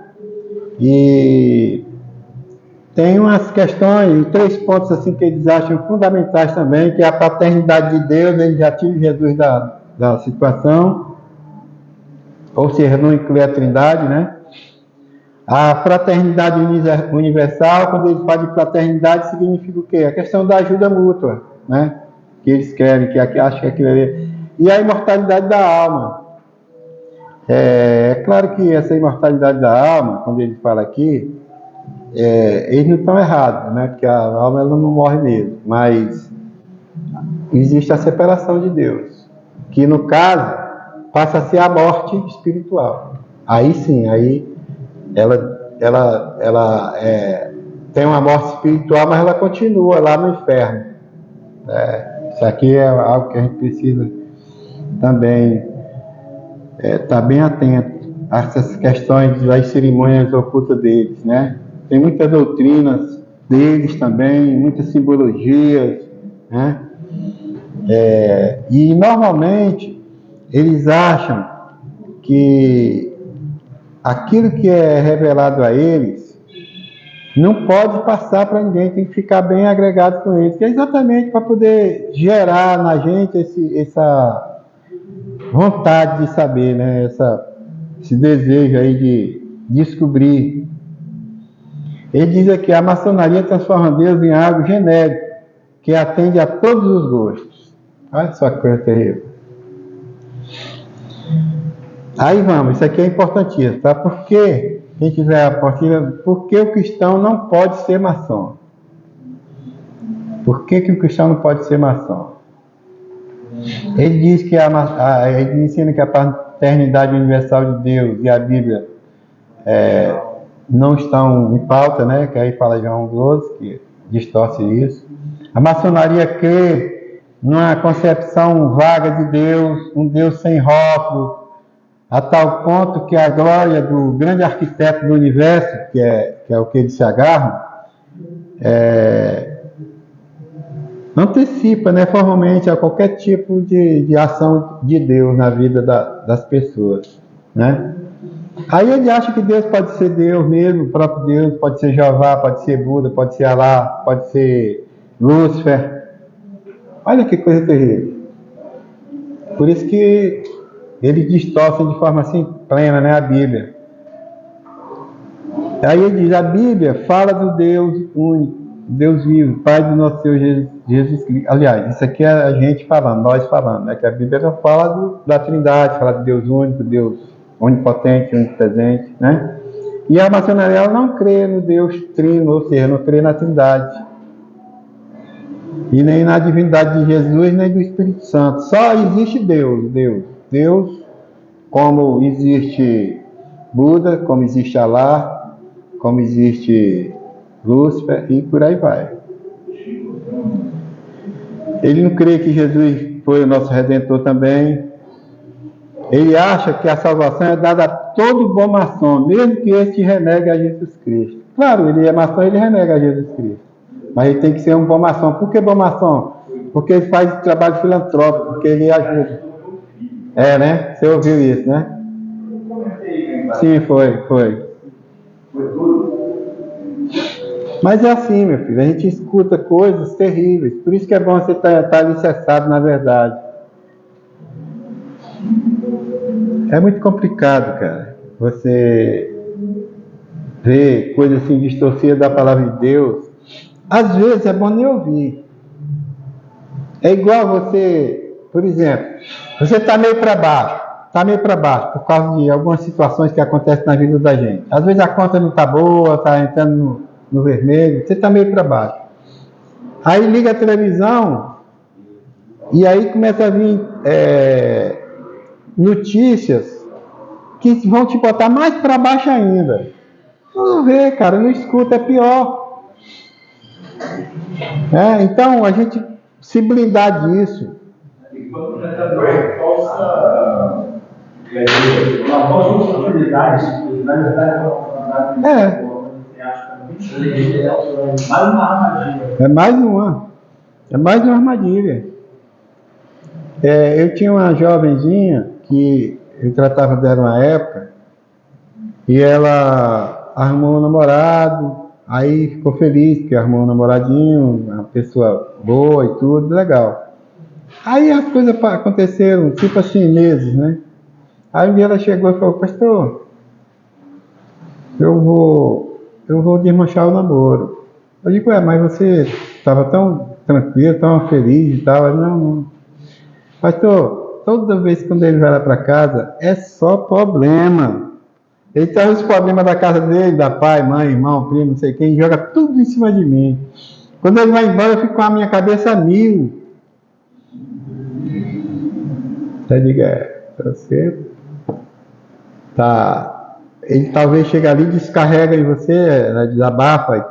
Speaker 1: E tem umas questões, 3 pontos assim que eles acham fundamentais também, que é a paternidade de Deus. Eles já tiram Jesus da situação, ou seja, não inclui a Trindade, né? A fraternidade universal, quando eles falam de fraternidade, significa o quê? A questão da ajuda mútua, né? Que eles querem, que acham que aquilo ali. E a imortalidade da alma. É claro que essa imortalidade da alma, quando ele fala aqui, eles não estão errados, né? Porque a alma ela não morre mesmo, mas existe a separação de Deus, que no caso passa a ser a morte espiritual. Aí sim, aí ela tem uma morte espiritual, mas ela continua lá no inferno. Isso aqui é algo que a gente precisa também estar bem atento a essas questões das cerimônias ocultas deles, né? Tem muitas doutrinas deles também, muitas simbologias, né? E normalmente eles acham que aquilo que é revelado a eles não pode passar para ninguém, tem que ficar bem agregado com eles, que é exatamente para poder gerar na gente essa vontade de saber, né? Esse desejo aí de descobrir. Ele diz aqui: a maçonaria transforma Deus em algo genérico, que atende a todos os gostos. Olha só que coisa terrível. Aí vamos, isso aqui é importantíssimo, tá? Porque quem tiver a apostila, por que o cristão não pode ser maçom? Por que o cristão não pode ser maçom? Ele diz que ele ensina que a paternidade universal de Deus e a Bíblia não estão em pauta, né? Que aí fala João 12, que distorce isso. A maçonaria crê numa concepção vaga de Deus, um Deus sem rótulo, a tal ponto que a glória do grande arquiteto do universo, que é o que eles se agarram, antecipa, né, formalmente a qualquer tipo de ação de Deus na vida das pessoas, né? Aí ele acha que Deus pode ser Deus mesmo, o próprio Deus, pode ser Jeová, pode ser Buda, pode ser Alá, pode ser Lúcifer. Olha que coisa terrível. Por isso que eles distorcem de forma assim plena, né, a Bíblia. Aí ele diz, a Bíblia fala do Deus único, Deus vivo, Pai do nosso Senhor Jesus Cristo. Aliás, isso aqui é a gente falando, nós falando, né? Que a Bíblia já fala da Trindade, fala de Deus único, Deus onipotente, onipresente, né? E a maçonaria ela não crê no Deus trino, ou seja, não crê na Trindade. E nem na divindade de Jesus, nem do Espírito Santo. Só existe Deus, como existe Buda, como existe Alá, como existe Lúcifer e por aí vai. Ele não crê que Jesus foi o nosso Redentor também. Ele acha que a salvação é dada a todo bom maçom, mesmo que este renegue a Jesus Cristo. Claro, ele é maçom, ele renega a Jesus Cristo. Mas ele tem que ser um bom maçom. Por que bom maçom? Porque ele faz trabalho filantrópico, porque ele ajuda. Né? Você ouviu isso, né? Sim, foi. Mas é assim, meu filho, a gente escuta coisas terríveis. Por isso que é bom você estar alicerçado na verdade. É muito complicado, cara, você ver coisas assim distorcidas da palavra de Deus. Às vezes é bom nem ouvir. É igual você, por exemplo, você está meio para baixo, por causa de algumas situações que acontecem na vida da gente. Às vezes a conta não está boa, está entrando no vermelho, você está meio para baixo. Aí liga a televisão e aí começa a vir notícias que vão te botar mais para baixo ainda. Não vê, cara, não escuta, é pior. Então a gente se blindar disso.
Speaker 3: E quando já está uma falsa oportunidade, na verdade é uma oportunidade. Mais uma armadilha.
Speaker 1: É mais uma armadilha. Eu tinha uma jovenzinha que eu tratava dela uma época e ela arrumou um namorado, aí ficou feliz porque arrumou um namoradinho, uma pessoa boa e tudo, legal. Aí as coisas aconteceram, tipo assim, meses, né? Aí um dia ela chegou e falou, pastor, eu vou desmanchar o namoro. Eu digo, mas você estava tão tranquilo, tão feliz e tal. Não. Pastor, toda vez quando ele vai lá para casa, é só problema. Ele traz os problemas da casa dele, da pai, mãe, irmão, primo, não sei quem, joga tudo em cima de mim. Quando ele vai embora, eu fico com a minha cabeça a mil. Eu digo, você tá... Ele talvez chegue ali e descarrega em você, né, desabafa e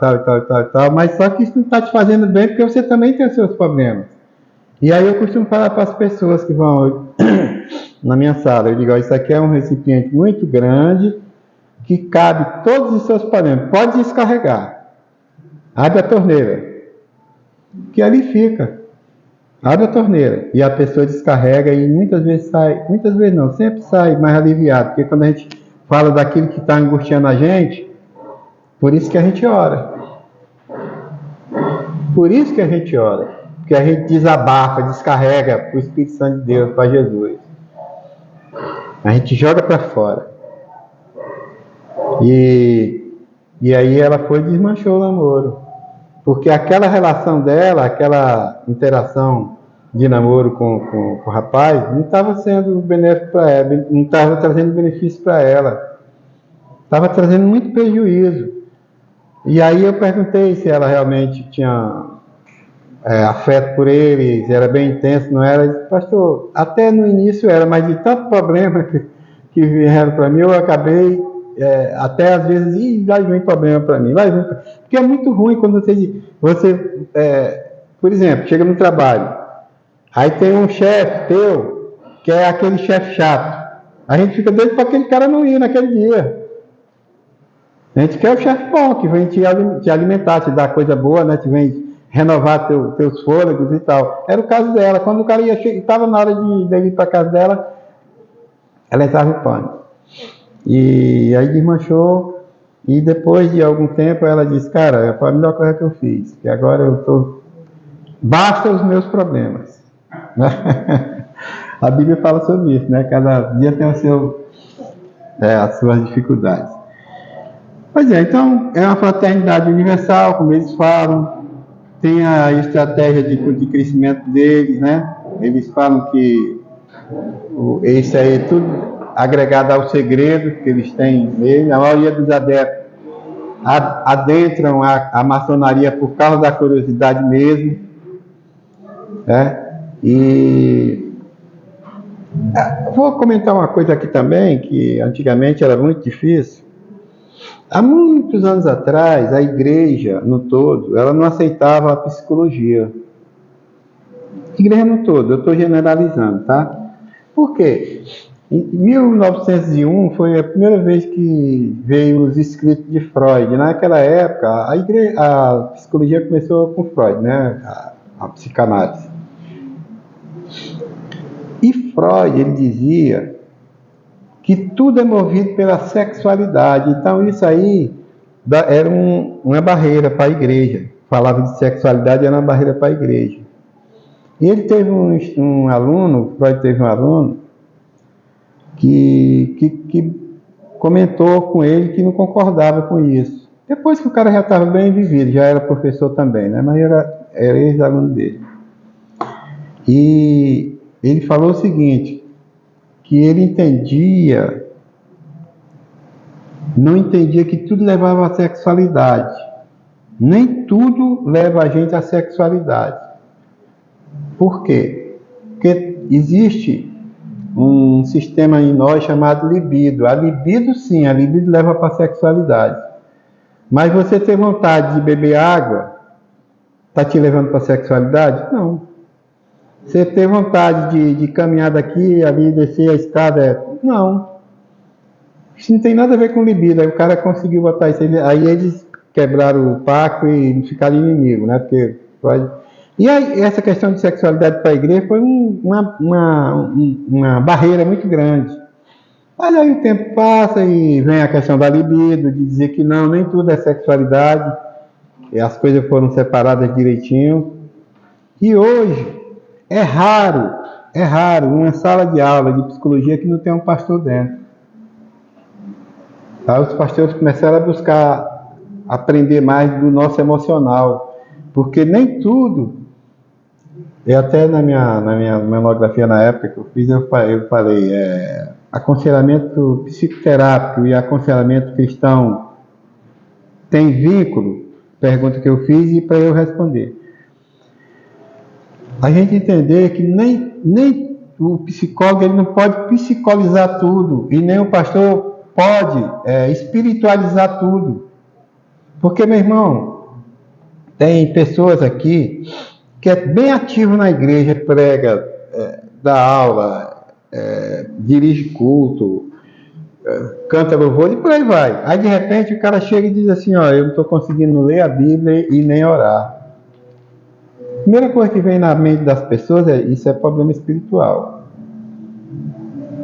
Speaker 1: tal, mas só que isso não está te fazendo bem porque você também tem os seus problemas. E aí eu costumo falar para as pessoas que vão na minha sala, eu digo, isso aqui é um recipiente muito grande que cabe todos os seus problemas, pode descarregar. Abre a torneira, que ali fica. Abre a torneira e a pessoa descarrega e muitas vezes não, sempre sai mais aliviado, porque quando a gente fala daquilo que está angustiando a gente, por isso que a gente ora. Porque a gente desabafa, descarrega para o Espírito Santo de Deus, para Jesus. A gente joga para fora. E aí ela foi e desmanchou o namoro. Porque aquela relação dela, aquela interação de namoro com o rapaz, não estava sendo benéfico para ela, não estava trazendo benefício para ela. estava trazendo muito prejuízo. E aí eu perguntei se ela realmente tinha afeto por ele, se era bem intenso, não era. Ele disse, pastor, até no início era, mas de tanto problema que vieram para mim, eu acabei, até às vezes, vai vir problema para mim, vai vir. Porque é muito ruim quando você por exemplo, chega no trabalho, aí tem um chefe teu, que é aquele chefe chato. A gente fica doido para aquele cara não ir naquele dia. A gente quer o chefe bom, que vem te alimentar, te dar coisa boa, né? Te vem renovar teus fôlegos e tal. Era o caso dela. Quando o cara estava na hora de ir para casa dela, ela entrava em pânico. E aí desmanchou. E depois de algum tempo ela disse, cara, foi a melhor coisa que eu fiz. Que agora eu estou... Basta os meus problemas. A Bíblia fala sobre isso, né? Cada dia tem as suas dificuldades. Pois é, então é uma fraternidade universal, como eles falam, tem a estratégia de crescimento deles, né? Eles falam que isso aí é tudo agregado ao segredo que eles têm nele. A maioria dos adeptos adentram a maçonaria por causa da curiosidade mesmo, né? E vou comentar uma coisa aqui também, que antigamente era muito difícil. Há muitos anos atrás, a igreja, no todo, ela não aceitava a psicologia. A igreja no todo, eu estou generalizando, tá? Por quê? Em 1901 foi a primeira vez que veio os escritos de Freud. Naquela época, a psicologia começou com Freud, né? A psicanálise. E Freud, ele dizia que tudo é movido pela sexualidade. Então isso aí era uma barreira para a igreja. Falava de sexualidade, era uma barreira para a igreja. E ele teve um aluno, Freud teve um aluno, que comentou com ele que não concordava com isso. Depois que o cara já estava bem vivido, já era professor também, né? Mas era ex-aluno dele. E ele falou o seguinte, que ele não entendia que tudo levava à sexualidade. Nem tudo leva a gente à sexualidade. Por quê? Porque existe um sistema em nós chamado libido. A libido, sim, a libido leva para a sexualidade. Mas você ter vontade de beber água, está te levando para a sexualidade? Não. Você ter vontade de caminhar daqui, ali, descer a escada, não. Isso não tem nada a ver com libido. Aí o cara conseguiu botar isso. Aí eles quebraram o pacto e ficaram inimigos, né? Porque pode... E aí, essa questão de sexualidade para a igreja foi uma barreira muito grande. Mas aí o tempo passa e vem a questão da libido, de dizer que não, nem tudo é sexualidade. E as coisas foram separadas direitinho. E hoje, é raro uma sala de aula de psicologia que não tem um pastor dentro. Tá? Os pastores começaram a buscar aprender mais do nosso emocional, porque nem tudo, e até na minha monografia na época que eu fiz, eu falei, aconselhamento psicoterápico e aconselhamento cristão tem vínculo? Pergunta que eu fiz e para eu responder. A gente entender que nem o psicólogo ele não pode psicolizar tudo e nem o pastor pode espiritualizar tudo. Porque, meu irmão, tem pessoas aqui que é bem ativo na igreja, prega, dá aula, dirige culto, canta louvor e por aí vai. Aí de repente o cara chega e diz assim, ó, eu não estou conseguindo ler a Bíblia e nem orar. A primeira coisa que vem na mente das pessoas isso é problema espiritual.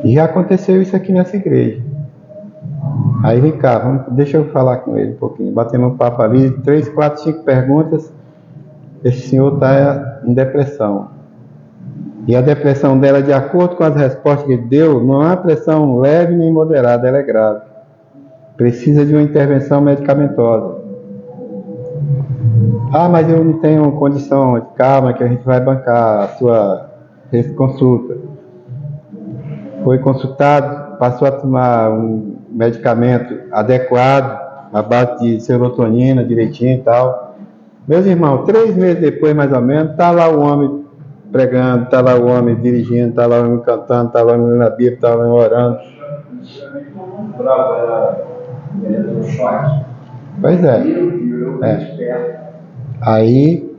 Speaker 1: E já aconteceu isso aqui nessa igreja. Aí vem cá, deixa eu falar com ele um pouquinho. Batendo um papo ali, 3, 4, 5 perguntas. Esse senhor está em depressão. E a depressão dela, de acordo com as respostas que ele deu, não é uma depressão leve nem moderada, ela é grave. Precisa de uma intervenção medicamentosa. Ah, mas eu não tenho condição, calma que a gente vai bancar a sua consulta. Foi consultado, passou a tomar um medicamento adequado, à base de serotonina, direitinho e tal. Meus irmãos, 3 meses depois, mais ou menos, está lá o homem pregando, está lá o homem dirigindo, está lá o homem cantando, está lá o homem na Bíblia, está lá o homem orando.
Speaker 3: Era do choque.
Speaker 1: Pois é.
Speaker 3: É.
Speaker 1: Aí,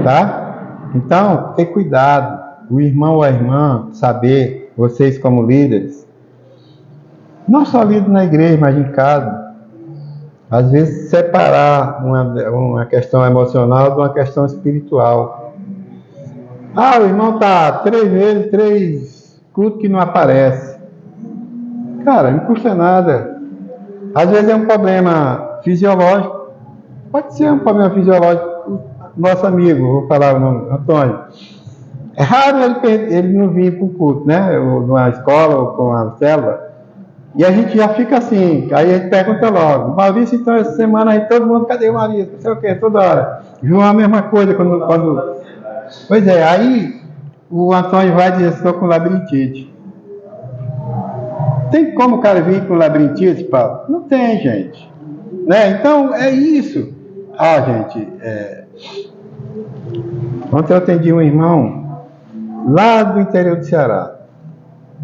Speaker 1: tá? Então, ter cuidado. O irmão ou a irmã saber, vocês como líderes, não só líder na igreja, mas em casa, às vezes separar uma questão emocional de uma questão espiritual. Ah, o irmão está 3 meses, 3 cultos que não aparece. Cara, não custa nada. Às vezes é um problema fisiológico. Pode ser um problema fisiológico. Nosso amigo, vou falar o nome, Antônio. É raro ele não vir para o culto, né? Ou numa escola ou com uma célula. E a gente já fica assim. Aí a gente pergunta logo. Maurício, então essa semana aí todo mundo, cadê o Maurício? Não sei o quê, toda hora. João a mesma coisa quando... Pois é, aí o Antônio vai dizer, estou com labirintite. Tem como o cara vir com labirintite, Paulo? Não tem, gente. Né? Então, é isso. Ah, gente, ontem eu atendi um irmão lá do interior do Ceará.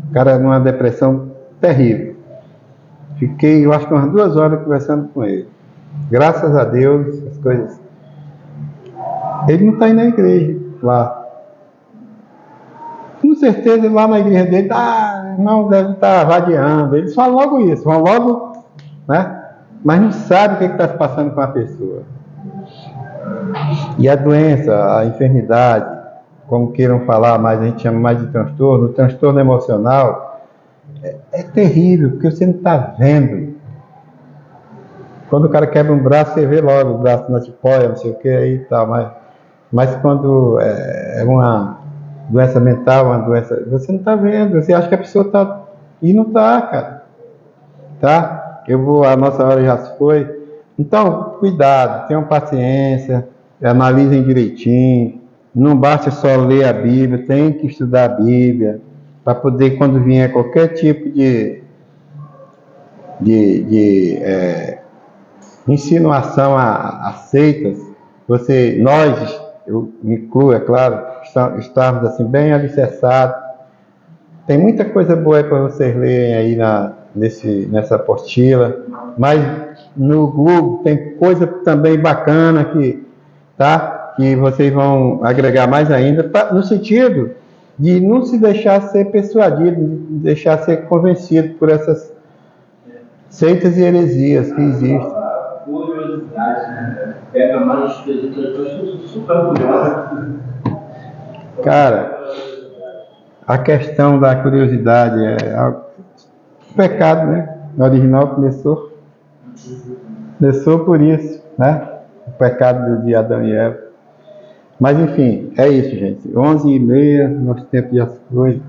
Speaker 1: O cara numa depressão terrível. Fiquei, eu acho que umas 2 horas conversando com ele. Graças a Deus, as coisas... Ele não está indo na igreja lá. Com certeza lá na igreja dele, irmão deve estar vadiando. Eles falam logo isso, vão logo, né? Mas não sabe o que está se passando com a pessoa. E a doença, a enfermidade, como queiram falar, mas a gente chama mais de transtorno, o transtorno emocional é terrível, porque você não está vendo. Quando o cara quebra um braço, você vê logo o braço na tipóia, não sei o que aí e tal, mas quando é uma doença mental, uma doença, você não está vendo, você acha que a pessoa está, e não está, cara, tá? A nossa hora já se foi. Então, cuidado, tenham paciência, analisem direitinho, não basta só ler a Bíblia, tem que estudar a Bíblia, para poder, quando vier qualquer tipo de insinuação a seitas, nós, eu me incluo, é claro, estamos assim, bem alicerçados. Tem muita coisa boa aí para vocês lerem aí nessa apostila, mas no Google tem coisa também bacana que vocês vão agregar mais ainda, no sentido de não se deixar ser persuadido, de deixar ser convencido por essas seitas e heresias que existem.
Speaker 3: Curiosidade, né? Pega mais as pessoas super curiosas.
Speaker 1: Cara, a questão da curiosidade é algo... pecado, né? No original começou por isso, né? O pecado de Adão e Eva. Mas enfim, é isso, gente. 11h30, nosso tempo já foi.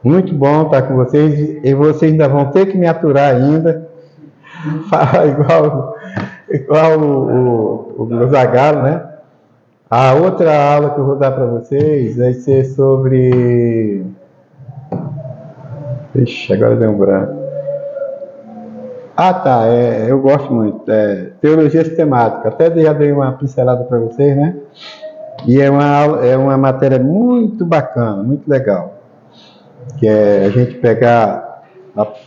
Speaker 1: Muito bom estar com vocês. E vocês ainda vão ter que me aturar ainda. Falar igual o Zagalo, né? A outra aula que eu vou dar para vocês vai ser sobre... Ixi, agora deu um branco. Eu gosto muito. Teologia sistemática. Até já dei uma pincelada para vocês, né? E é uma matéria muito bacana, muito legal. Que é a gente pegar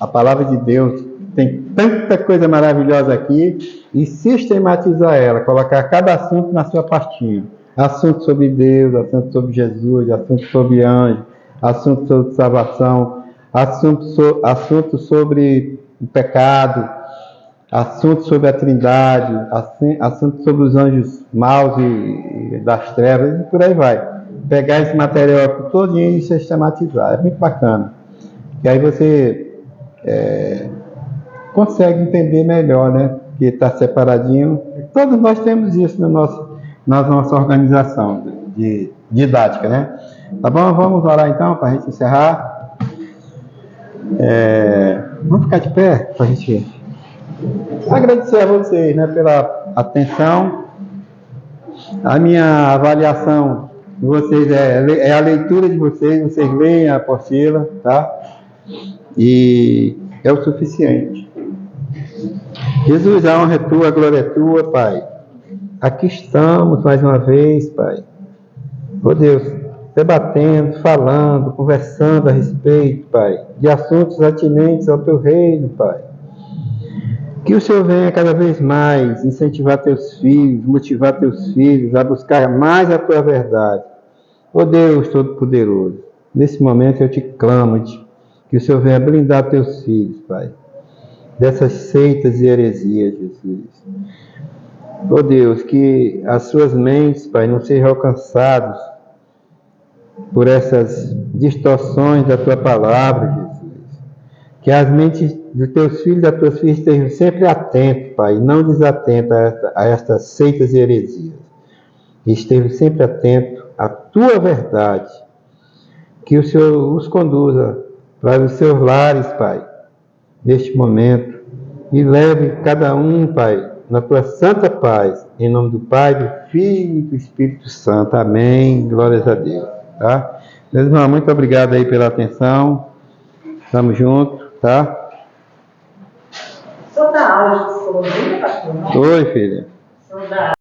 Speaker 1: a palavra de Deus, tem tanta coisa maravilhosa aqui, e sistematizar ela, colocar cada assunto na sua pastinha. Assunto sobre Deus, assunto sobre Jesus, assunto sobre anjo, assunto sobre salvação, assunto sobre o pecado, assunto sobre a Trindade, assunto sobre os anjos maus e das trevas, e por aí vai. Pegar esse material todinho e sistematizar, é muito bacana. E aí você consegue entender melhor, né? Que está separadinho. Todos nós temos isso na nossa organização de didática, né? Tá bom? Vamos orar então para a gente encerrar. Vamos ficar de pé para a gente agradecer a vocês, né, pela atenção. A minha avaliação de vocês é a leitura de vocês leem a apostila, tá? E é o suficiente. Jesus, a honra é tua, a glória é tua, Pai. Aqui estamos mais uma vez, Pai. Oh Deus, debatendo, falando, conversando a respeito, Pai, de assuntos atinentes ao teu reino, Pai. Que o Senhor venha cada vez mais incentivar teus filhos, motivar teus filhos a buscar mais a tua verdade. Oh Deus Todo-Poderoso, nesse momento eu te clamo que o Senhor venha blindar teus filhos, Pai, dessas seitas e heresias, Jesus. Oh Deus, que as suas mentes, Pai, não sejam alcançadas por essas distorções da tua palavra, Jesus. Que as mentes dos teus filhos e das tuas filhas estejam sempre atentos, Pai, e não desatentos a estas seitas e heresias. Que estejam sempre atentos à tua verdade. Que o Senhor os conduza para os seus lares, Pai, neste momento. E leve cada um, Pai, na tua santa paz. Em nome do Pai, do Filho e do Espírito Santo. Amém. Glórias a Deus. Tá? Meus irmãos, muito obrigado aí pela atenção. Estamos juntos, tá?
Speaker 4: O senhor dá aula de psicologia, pastor? Não?
Speaker 1: Oi, filha.
Speaker 4: O senhor dá